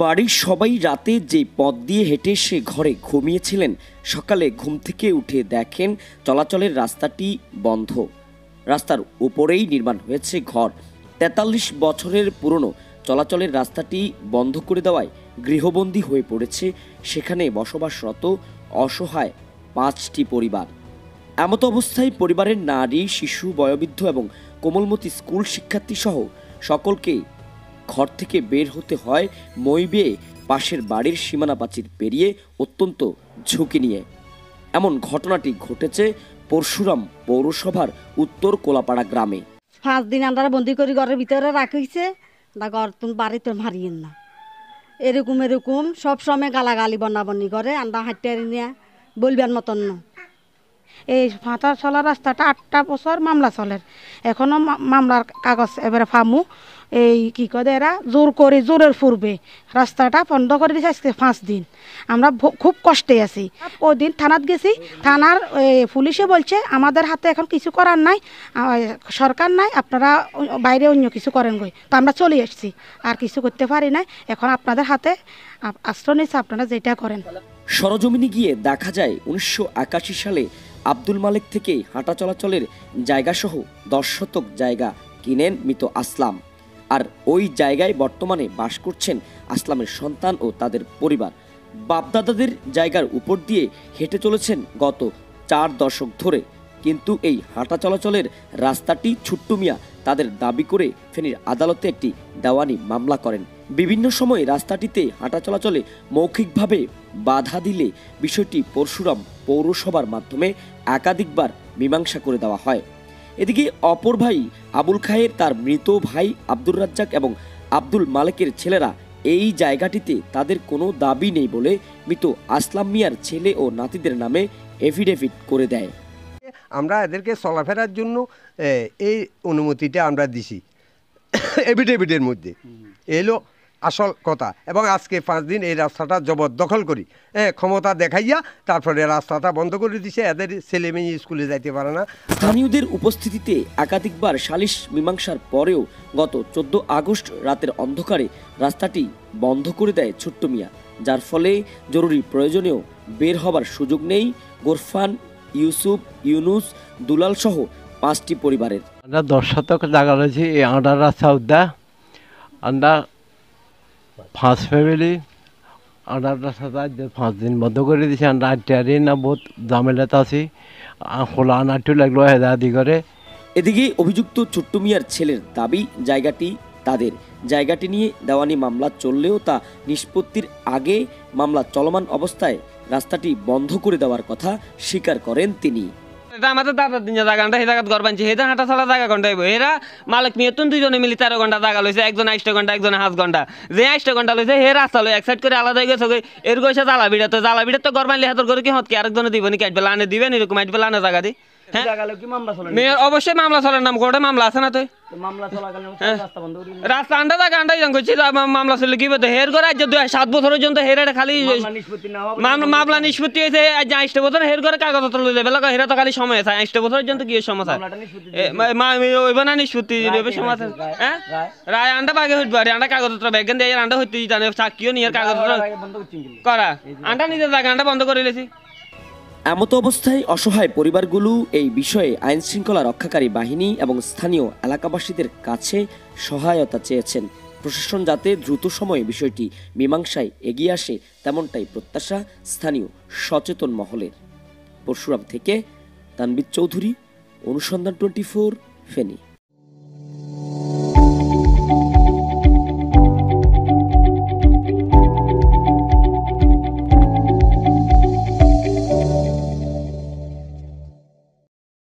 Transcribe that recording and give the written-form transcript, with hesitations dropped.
বাড়ির সবাই রাতে যে পথ দিয়ে হেঁটে সে ঘরে ঘুমিয়েছিলেন, সকালে ঘুম থেকে উঠে দেখেন চলাচলের রাস্তাটি বন্ধ। রাস্তার উপরেই নির্মাণ হয়েছে ঘর। ৪৩ বছরের পুরনো চলাচলের রাস্তাটি বন্ধ করে দেওয়ায় গৃহবন্দী হয়ে পড়েছে সেখানে বসবাসরত অসহায় ৫টি পরিবার। এমতো অবস্থায় পরিবারের নারী, শিশু, বয়োবৃদ্ধ এবং কোমলমতি স্কুল শিক্ষার্থী সহ সকলকে ঘর থেকে বের হতে হয় মই বেয়ে পাশের বাড়ির সীমানা প্রাচীর পেরিয়ে অত্যন্ত ঝুঁকি নিয়ে। এমন ঘটনাটি ঘটেছে পরশুরাম পৌরসভার উত্তর কোলাপাড়া গ্রামে। 5 দিন আমরা বন্দি করে ঘরের ভিতরে রাখিছে, ঘর তুমি বাড়িতে মারিয়েন না, এরকম সব সময় গালাগালি বন্যাবন্যি করে আমরা হাঁটতে নিয়ে বলবেন মতন না। এই হাঁটা চলা রাস্তাটা 8টা বছর মামলা চলের, এখনো মামলার কাগজ এবারে ফামু। এই কি করে এরা জোরের পূর্বে রাস্তাটা বন্ধ করে দিয়েছে আজকে 5 দিন। আমরা খুব কষ্টে আছি। ওই দিন থানাত গেছি, থানার পুলিশে বলছে আমাদের হাতে এখন কিছু করার নাই, সরকার নাই, আপনারা বাইরে অন্য কিছু করেন গই। তো আমরা চলে এসেছি, আর কিছু করতে পারি না, এখন আপনাদের হাতে আশ্রয় নিচ্ছে, আপনারা যেটা করেন। সরজমিনে গিয়ে দেখা যায় 1981 সালে আব্দুল মালেক থেকে হাঁটা চলাচলের জায়গাসহ 10 শতক জায়গা কিনেন মৃত আসলাম। আর ওই জায়গায় বর্তমানে বাস করছেন আসলামের সন্তান ও তাদের পরিবার। বাপদাদাদের জায়গার উপর দিয়ে হেঁটে চলেছেন গত 4 দশক ধরে, কিন্তু এই হাঁটা চলাচলের রাস্তাটি ছোট্টু মিয়া তাদের দাবি করে ফেনীর আদালতে একটি দেওয়ানি মামলা করেন। বিভিন্ন সময় রাস্তাটিতে হাঁটা চলাচলে মৌখিকভাবে বাধা দিলে বিষয়টি পরশুরাম পৌরসভার মাধ্যমে একাধিকবার মীমাংসা করে দেওয়া হয়। এদিকে অপর ভাই আবুল খায়ের তার মৃত ভাই আব্দুর রাজ্জাক এবং আব্দুল মালেকের ছেলেরা এই জায়গাটিতে তাদের কোনো দাবি নেই বলে মৃত আসলাম মিয়ার ছেলে ও নাতিদের নামে এফিডেভিট করে দেয়। আমরা এদেরকে চলাফেরার জন্য এই অনুমতিটা আমরা দিছি এফিডেভিটের মধ্যে, এলো আসল কথা। এবং আজকে 5 দিন এই রাস্তাটা জবরদখল করি ক্ষমতা দেখাইয়া তারপরে রাস্তাটা বন্ধ করে দিছে, এদের ছেলে মেয়ে স্কুলে যাইতে পারে না। স্থানীয়দের উপস্থিতিতে একাধিকবার সালিশ মীমাংসার পরেও গত 14 আগস্ট রাতের অন্ধকারে রাস্তাটি বন্ধ করে দেয় ছোট্টু মিয়া, যার ফলে জরুরি প্রয়োজনেও বের হবার সুযোগ নেই গোরফান, ইউসুফ, ইউনুস, দুলাল সহ 5টি পরিবারের। আমরা 10 শতক জায়গা রয়েছে এই আন্ডার রাস্তা উদ্যা আমরা 5 ফ্যামিলি আন্ডার রাস্তাটা 5 দিন বন্ধ করে দিয়েছি। আমরা আটটারি না বহুত ঝামেলাতে আছি, খোলা আনাটু লাগলো হেদাদি করে। এদিকে অভিযুক্ত ছোট্টু মিয়ার ছেলের দাবি জায়গাটি তাদের। জায়গাটি নিয়ে দেওয়ানি মামলা চললেও তা নিষ্পত্তির আগে মামলা চলমান অবস্থায় রাস্তাটি বন্ধ করে দেওয়ার কথা স্বীকার করেন তিনি। আমাদের দাদার দিন জায়গাটা সেই জায়গা ঘর বানছে, সেটা হাঁটা চলা জায়গা ঘন্টা এরা মালিক নিয়ে 2জনে মিলি 13 ঘন্টা জায়গা লইছে, একজন 8 ঘন্টা একজন 5 ঘন্টা। যে 8 ঘন্টা লইছে হে রাস্তা লই এক সাইড করে আলাদা হয়ে গেছে, এর গেছে জ্বালাবিড়া তো ঘর বানলে হাতের করে কি হত কি আরেকজনে দিবেন কি আটবেলা আনে দিবেন, এরকম আটবেলা আনে জায়গা দি। অবশ্যই মামলা চলার নাম কোর্টে মামলা আছে না? তো রাস্তা আন্ডা জায়গা আন্ডাই যান করছি, মামলা চললে কি বলতে হের করে আজ 7 বছরের জন্য হের খালি মামলা নিষ্পত্তি হয়েছে। আজ 8 বছর হের করে কাগজপত্র লইলে বেলা হেরা তো খালি সময় আছে 8 বছরের জন্য কি সমস্যা ওইব না নিষ্পত্তি সমস্যা। হ্যাঁ রায় আন্ডা বাগে হইতে পারে, আন্ডা কাগজপত্র ব্যাগ দিয়ে আন্ডা হইতে জানে চাকিও নিয়ে কাগজপত্র করা আন্ডা নিজের জায়গা আন্ডা বন্ধ করে লেছি। এমতো অবস্থায় অসহায় পরিবারগুলো এই বিষয়ে আইন শৃঙ্খলা রক্ষাকারী বাহিনী এবং স্থানীয় এলাকাবাসীদের কাছে সহায়তা চেয়েছেন। প্রশাসন যাতে দ্রুত সময়ে বিষয়টি মীমাংসায় এগিয়ে আসে তেমনটাই প্রত্যাশা স্থানীয় সচেতন মহলের। পরশুরাম থেকে তানবির চৌধুরী, অনুসন্ধান 24, ফেনী।